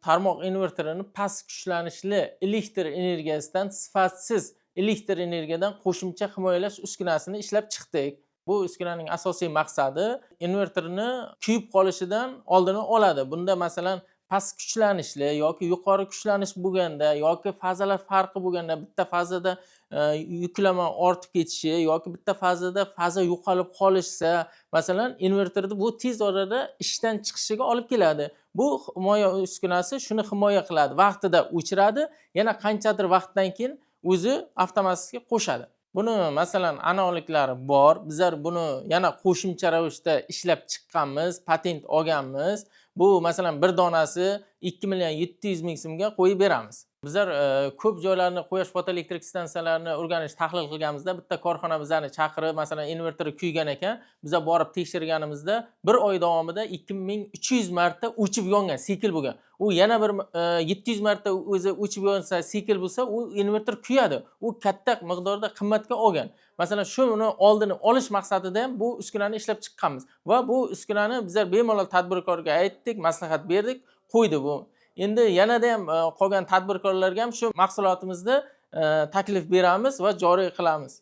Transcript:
tarmoq inverterini past kuchlanishli elektr energiyasidan sifatsiz elektr energiyadan qo'shimcha himoyalash uskunasini ishlab chiqdik. Bu uskunaning asosiy maqsadi inverterni kuyib qolishidan oldini oladi. Bunda masalan past kuchlanishli yoki yuqori kuchlanish bo'lganda yoki fazalar farqi bo'lganda bitta fazada yuklama ortib ketishi yoki bitta fazada faza yo'qolib qolishsa, masalan, inverterda bu tez orada ishdan chiqishiga olib keladi. Bu himoya uskunasi shuni himoya qiladi. Vaqtida o'chiradi, yana qanchadir vaqtdan keyin o'zi avtomatik qo'shadi. Buni masalan analiklari bor. Bizlar buni yana qo'shimcha ravishda ishlab chiqqanmiz, patent olganmiz. Bu masalan bir donasi 2.700.000 so'mga qo'yib beramiz. Bizlar ko'p joylarni quyosh fotoelektrik stansiyalarini o'rganish, tahlil qilganimizda bitta korxona bizlarni chaqirib, masalan, inverteri kuygan ekan, biza borib tekshirganimizda 1 oy davomida 2300 marta o'chib yongan, sikl bo'lgan. U yana bir 700 marta o'zi o'chib yonsa, sikl bo'lsa, u inverter kuyadi. U katta miqdorda qimmatga olgan. Masalan, shuni oldini olish maqsadida ham bu uskunani ishlab chiqqanmiz va bu uskunani bizlar bemalol tadbirkorga aytdik, maslahat berdik, qo'ydi bu. Endi yanada ham qolgan tadbirkorlarga ham shu mahsulotimizni taklif beramiz va joriy qilamiz.